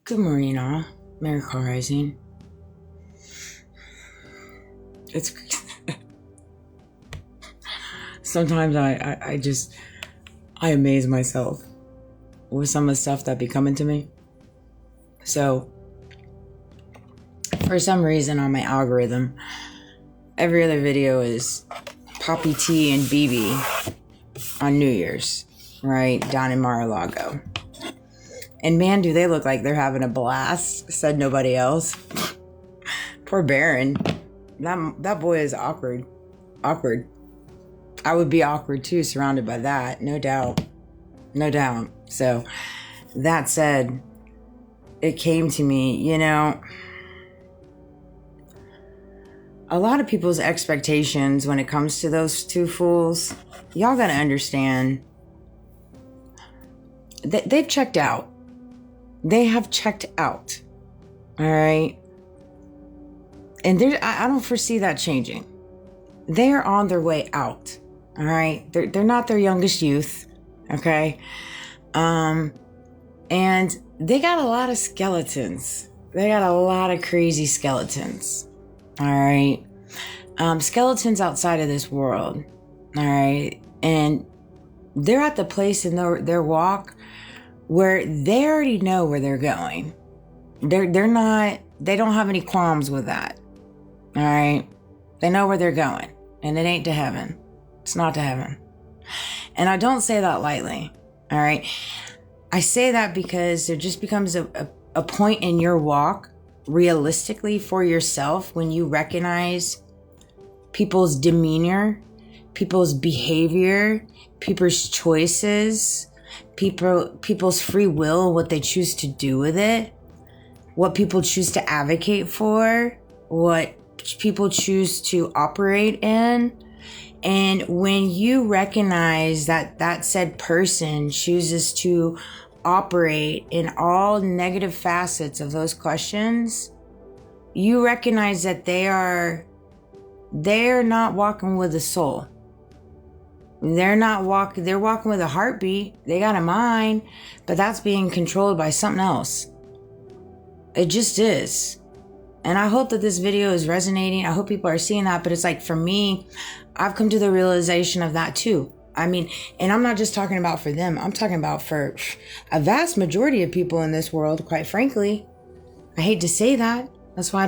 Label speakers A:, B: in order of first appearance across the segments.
A: Good morning, all. Miracle Rising. It's sometimes I amaze myself with some of the stuff that be coming to me. So, for some reason on my algorithm, every other video is Poppy T and BB on New Year's, right, down in Mar-a-Lago. And man, do they look like they're having a blast, said nobody else. Poor Baron. That boy is awkward. I would be awkward too, surrounded by that, no doubt. So, that said, it came to me, a lot of people's expectations when it comes to those two fools, y'all gotta understand, they've checked out. They have checked out. All right. And I don't foresee that changing. They are on their way out. All right. They're not their youngest youth. Okay. And they got a lot of skeletons. They got a lot of crazy skeletons. All right. Skeletons outside of this world. All right. And they're at the place in their walk where they already know where they're going. They don't have any qualms with that. All right. They know where they're going, and it ain't to heaven. It's not to heaven. And I don't say that lightly. All right. I say that because there just becomes a point in your walk realistically for yourself when you recognize people's demeanor, people's behavior, people's choices, people's free will, what they choose to do with it, what people choose to advocate for, what people choose to operate in. And when you recognize that said person chooses to operate in all negative facets of those questions, you recognize that they're not walking with a soul. They're walking with a heartbeat. They got a mind, but that's being controlled by something else. It just is. And I hope that this video is resonating. I hope people are seeing that. But it's like, for me, I've come to the realization of that too. I mean, and I'm not just talking about for them. I'm talking about for a vast majority of people in this world, quite frankly. I hate to say that. That's why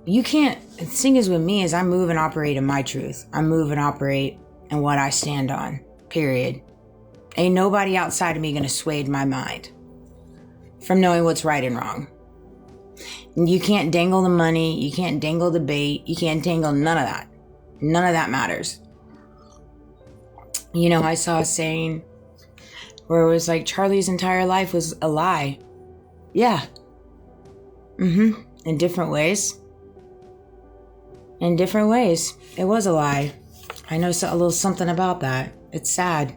A: you can't, the thing is with me is I move and operate in my truth. I move and operate in what I stand on, period. Ain't nobody outside of me gonna sway my mind from knowing what's right and wrong. You can't dangle the money. You can't dangle the bait. You can't dangle none of that. None of that matters. I saw a saying where it was like Charlie's entire life was a lie. Yeah. In different ways. It was a lie. I know a little something about that. It's sad.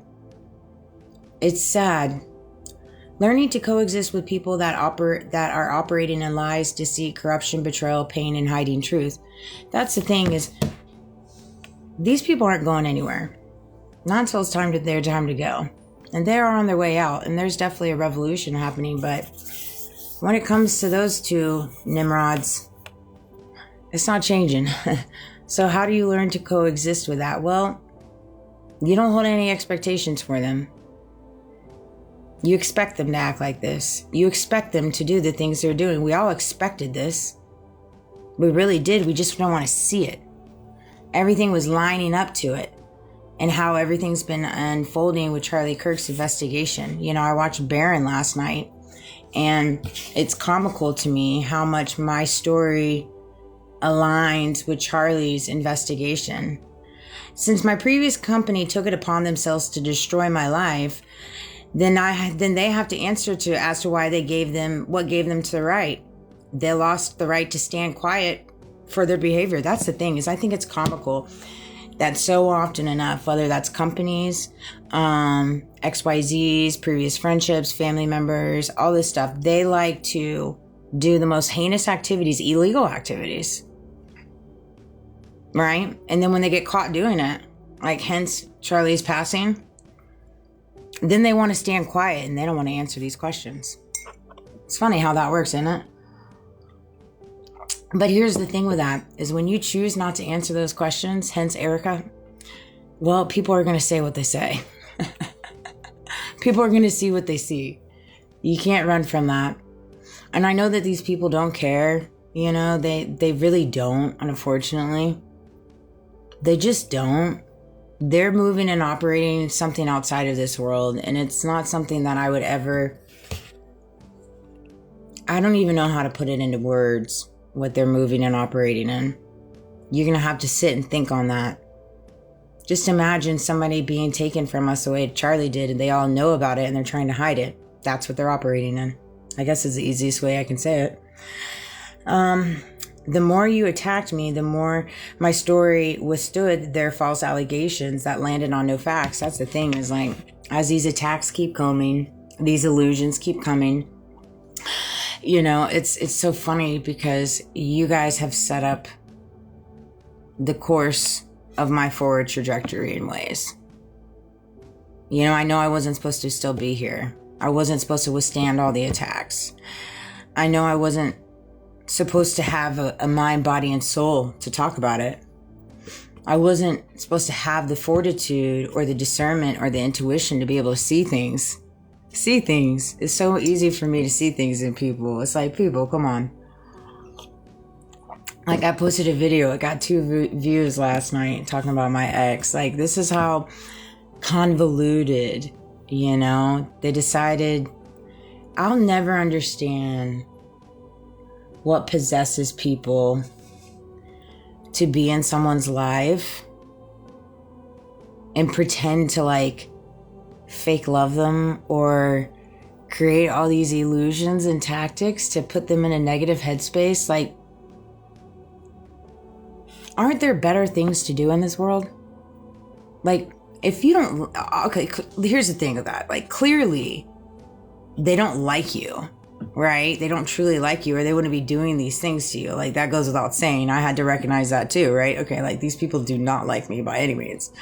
A: Learning to coexist with people that are operating in lies, deceit, corruption, betrayal, pain, and hiding truth. That's the thing is, these people aren't going anywhere. Not until it's their time to go. And they're on their way out. And there's definitely a revolution happening. But when it comes to those two Nimrods, it's not changing. So how do you learn to coexist with that? Well, you don't hold any expectations for them. You expect them to act like this. You expect them to do the things they're doing. We all expected this. We really did. We just don't want to see it. Everything was lining up to it. And how everything's been unfolding with Charlie Kirk's investigation. I watched Baron last night. And it's comical to me how much my story aligns with Charlie's investigation. Since my previous company took it upon themselves to destroy my life, then they have to answer as to why what gave them to the right. They lost the right to stand quiet for their behavior. That's the thing, is I think it's comical that so often enough, whether that's companies, XYZs, previous friendships, family members, all this stuff, they like to do the most heinous activities, illegal activities. Right? And then when they get caught doing it, like hence Charlie's passing, then they want to stand quiet and they don't want to answer these questions. It's funny how that works, isn't it? But here's the thing with that, is when you choose not to answer those questions, hence Erica, well, people are going to say what they say. People are going to see what they see. You can't run from that. And I know that these people don't care. You know, they really don't, unfortunately. They just don't. They're moving and operating something outside of this world. And it's not something that I would ever... I don't even know how to put it into words, what they're moving and operating in. You're going to have to sit and think on that. Just imagine somebody being taken from us the way Charlie did, and they all know about it and they're trying to hide it. That's what they're operating in. I guess is the easiest way I can say it. The more you attacked me, the more my story withstood their false allegations that landed on no facts. That's the thing, is like, as these attacks keep coming, these illusions keep coming, you know, it's so funny because you guys have set up the course of my forward trajectory in ways. You know I wasn't supposed to still be here. I wasn't supposed to withstand all the attacks. I know I wasn't supposed to have a mind, body, and soul to talk about it. I wasn't supposed to have the fortitude or the discernment or the intuition to be able to see things. See things. It's so easy for me to see things in people. It's like, people, come on. Like, I posted a video, it got 2 views last night talking about my ex. Like, this is how convoluted, you know, they decided. I'll never understand what possesses people to be in someone's life and pretend to like fake love them or create all these illusions and tactics to put them in a negative headspace. Like, aren't there better things to do in this world? Like, if you don't... Okay, here's the thing with that. Like, clearly, they don't like you, right? They don't truly like you, or they wouldn't be doing these things to you. Like, that goes without saying. I had to recognize that too, right? Okay, like, these people do not like me by any means.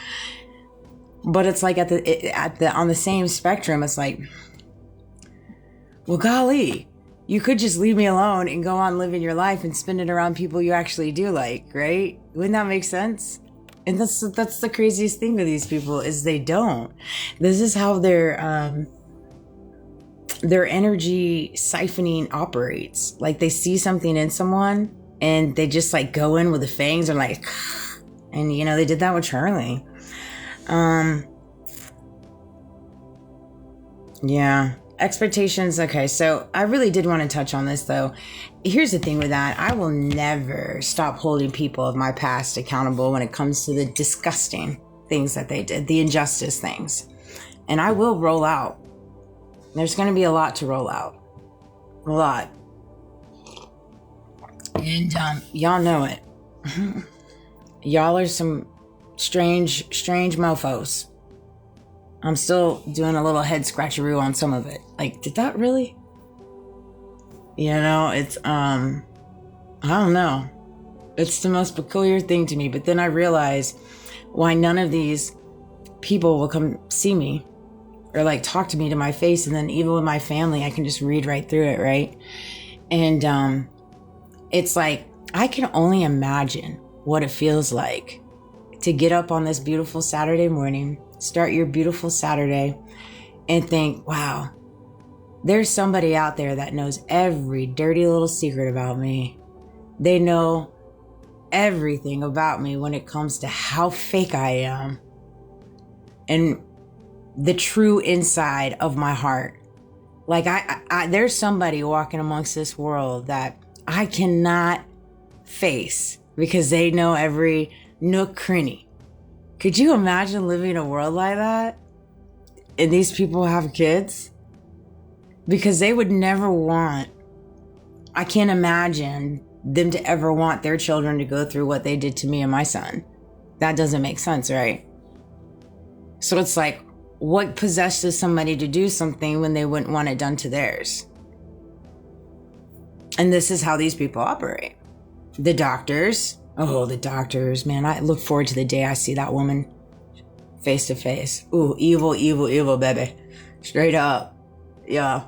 A: But it's like on the same spectrum, it's like, well, golly, you could just leave me alone and go on living your life and spend it around people you actually do like, right? Wouldn't that make sense? And that's the craziest thing with these people, is they don't. This is how their energy siphoning operates. Like, they see something in someone and they just like go in with the fangs and like, and you know, they did that with Charlie. Yeah. Expectations. Okay, so I really did want to touch on this though. Here's the thing with that. I will never stop holding people of my past accountable when it comes to the disgusting things that they did, the injustice things. And I will roll out. There's going to be a lot to roll out. A lot. And y'all know it. Y'all are some strange mofos. I'm still doing a little head scratcheroo on some of it. Like, did that really? You know, it's, I don't know. It's the most peculiar thing to me. But then I realize why none of these people will come see me or like talk to me to my face. And then even with my family, I can just read right through it, right? And it's like, I can only imagine what it feels like to get up on this beautiful Saturday morning, start your beautiful Saturday, and think, wow, there's somebody out there that knows every dirty little secret about me. They know everything about me when it comes to how fake I am and the true inside of my heart. Like, I there's somebody walking amongst this world that I cannot face because they know every nook cranny. Could you imagine living in a world like that? And these people have kids? Because they would never want, I can't imagine them to ever want their children to go through what they did to me and my son. That doesn't make sense, right? So it's like, what possesses somebody to do something when they wouldn't want it done to theirs? And this is how these people operate. The doctors. Oh, the doctors, man. I look forward to the day I see that woman face to face. Ooh, evil, evil, evil, baby. Straight up. Yeah.